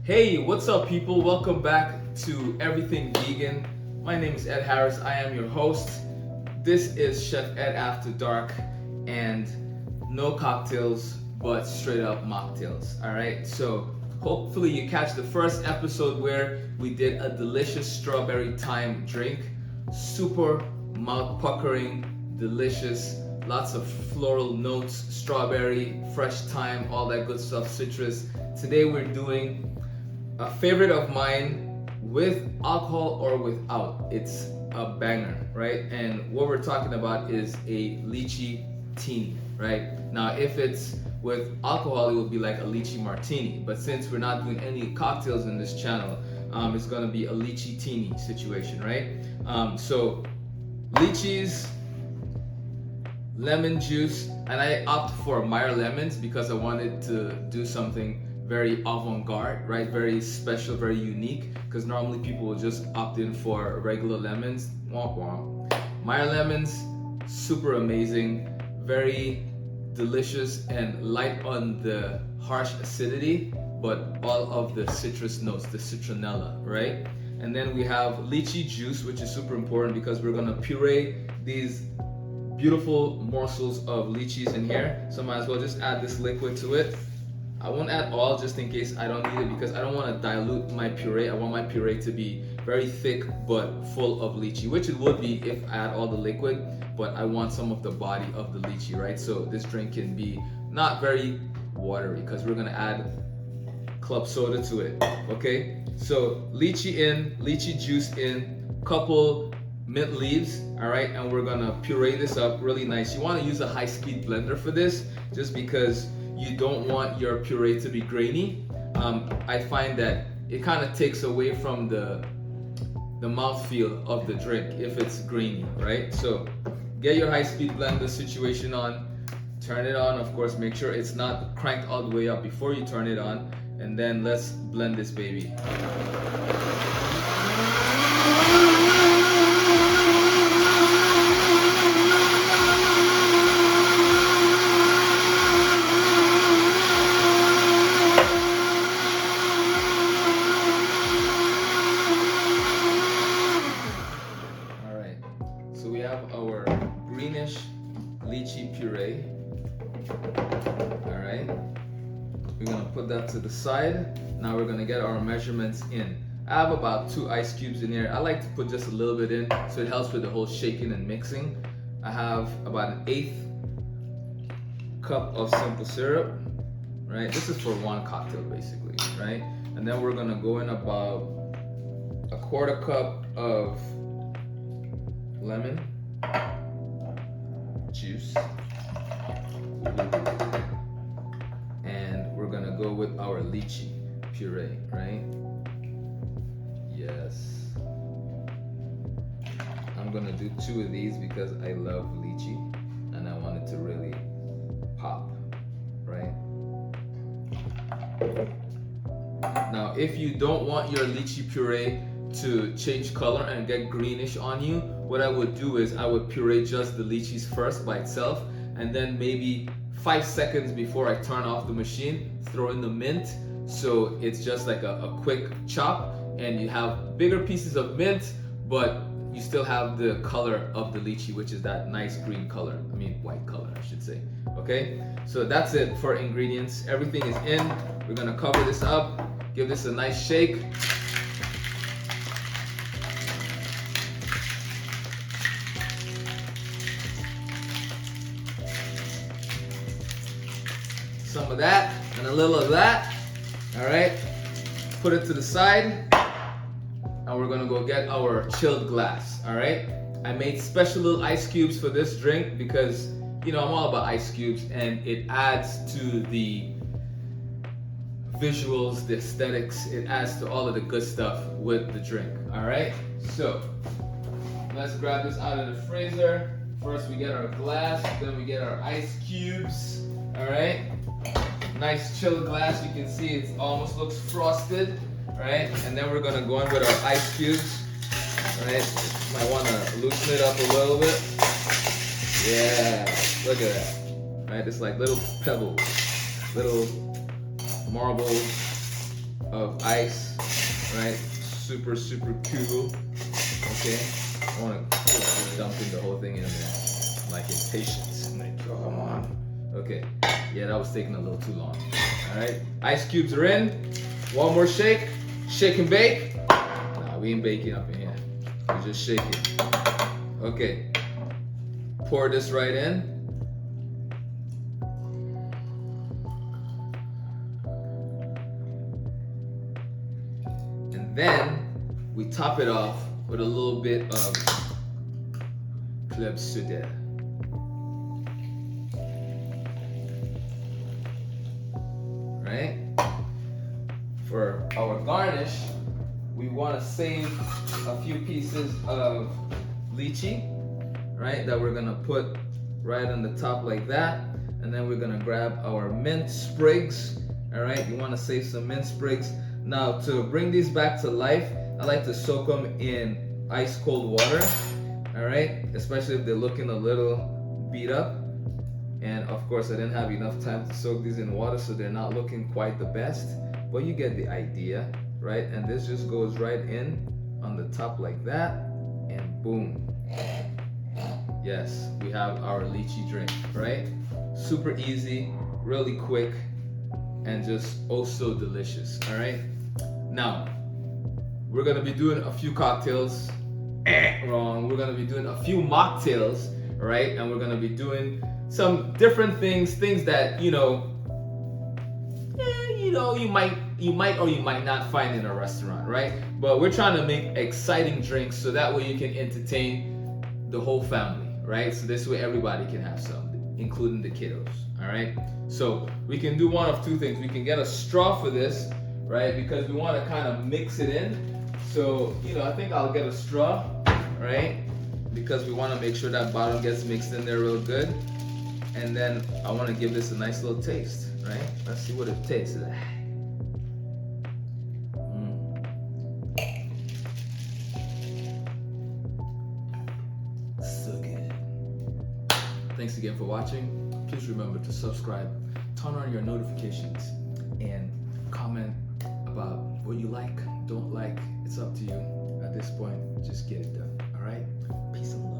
Hey, what's up, people? Welcome back to Everything Vegan. My name is Ed Harris. I am your host. This is Chef Ed After Dark, and no cocktails, but straight up mocktails. All right. So hopefully you catch the first episode where we did a delicious strawberry thyme drink. Super mouth puckering, delicious. Lots of floral notes, strawberry, fresh thyme, all that good stuff, citrus. Today we're doing a favorite of mine with alcohol or without. It's a banger, right? And what we're talking about is a lychee teeny, right? Now, if it's with alcohol, it would be like a lychee martini. But since we're not doing any cocktails in this channel, it's gonna be a lychee teeny situation, right? So lychees, lemon juice, and I opt for Meyer lemons because I wanted to do something very avant-garde, right? Very special, very unique, because normally people will just opt in for regular lemons. Womp womp. Meyer lemons, super amazing, very delicious and light on the harsh acidity, but all of the citrus notes, the citronella, right? And then we have lychee juice, which is super important because we're gonna puree these beautiful morsels of lychees in here. So might as well just add this liquid to it. I won't add all just in case I don't need it because I don't want to dilute my puree. I want my puree to be very thick but full of lychee, which it would be if I add all the liquid, but I want some of the body of the lychee, right? So this drink can be not very watery because we're gonna add club soda to it, okay? So lychee in, lychee juice in, couple mint leaves, all right? And we're gonna puree this up really nice. You wanna use a high-speed blender for this just because you don't want your puree to be grainy. I find that it kind of takes away from the mouthfeel of the drink if it's grainy, right? So get your high-speed blender situation on, turn it on, of course, make sure it's not cranked all the way up before you turn it on, and then let's blend this baby. So we have our greenish lychee puree. All right, we're gonna put that to the side. Now we're gonna get our measurements in. I have about 2 ice cubes in here. I like to put just a little bit in so it helps with the whole shaking and mixing. I have about 1/8 cup of simple syrup, right? This is for 1 cocktail basically, right? And then we're gonna go in about 1/4 cup of lemon juice, and we're gonna go with our lychee puree, right? Yes, I'm gonna do 2 of these because I love lychee and I want it to really pop, right? Now, if you don't want your lychee puree to change color and get greenish on you, what I would do is I would puree just the lychees first by itself, and then maybe 5 seconds before I turn off the machine, throw in the mint, so it's just like a quick chop, and you have bigger pieces of mint, but you still have the color of the lychee, which is that nice green color. I mean, white color, I should say. Okay, so that's it for ingredients. Everything is in. We're gonna cover this up, give this a nice shake. Some of that and a little of that. All right, put it to the side, and we're gonna go get our chilled glass. All right, I made special little ice cubes for this drink because, you know, I'm all about ice cubes and it adds to the visuals, the aesthetics, it adds to all of the good stuff with the drink. All right, so let's grab this out of the freezer. First we get our glass, then we get our ice cubes. All right, nice chilled glass. You can see it almost looks frosted, right? And then we're gonna go in with our ice cubes. All right, might want to loosen it up a little bit. Yeah, look at that. Right, it's like little pebbles, little marbles of ice, right? Super cool. Okay, I want to dumping the whole thing in there, like impatience. Like, come on. Okay, yeah, that was taking a little too long. All right, ice cubes are in. One more shake, shake and bake. Nah, we ain't baking up in here. We just shake it. Okay, pour this right in. And then we top it off with a little bit of club soda. Right? For our garnish, we want to save a few pieces of lychee, right? That we're gonna put right on the top like that. And then we're gonna grab our mint sprigs. All right, you want to save some mint sprigs. Now, to bring these back to life, I like to soak them in ice cold water. All right, especially if they're looking a little beat up. And of course, I didn't have enough time to soak these in water, so they're not looking quite the best. But you get the idea, right? And this just goes right in on the top like that, and boom. Yes, we have our lychee drink, right? Super easy, really quick, and just oh so delicious. All right. Now, we're gonna be doing a few cocktails. Wrong. We're gonna be doing a few mocktails, right? And we're gonna be doing some different things that you might or you might not find in a restaurant, right? But we're trying to make exciting drinks so that way you can entertain the whole family, right? So this way everybody can have some, including the kiddos. All right. So we can do one of two things. We can get a straw for this, right? Because we want to kind of mix it in. So, I think I'll get a straw, right? Because we want to make sure that bottom gets mixed in there real good. And then I want to give this a nice little taste, right? Let's see what it tastes like. So good. Thanks again for watching. Please remember to subscribe, turn on your notifications, and comment about what you like, don't like. It's up to you. At this point, just get it done. All right? Peace and love.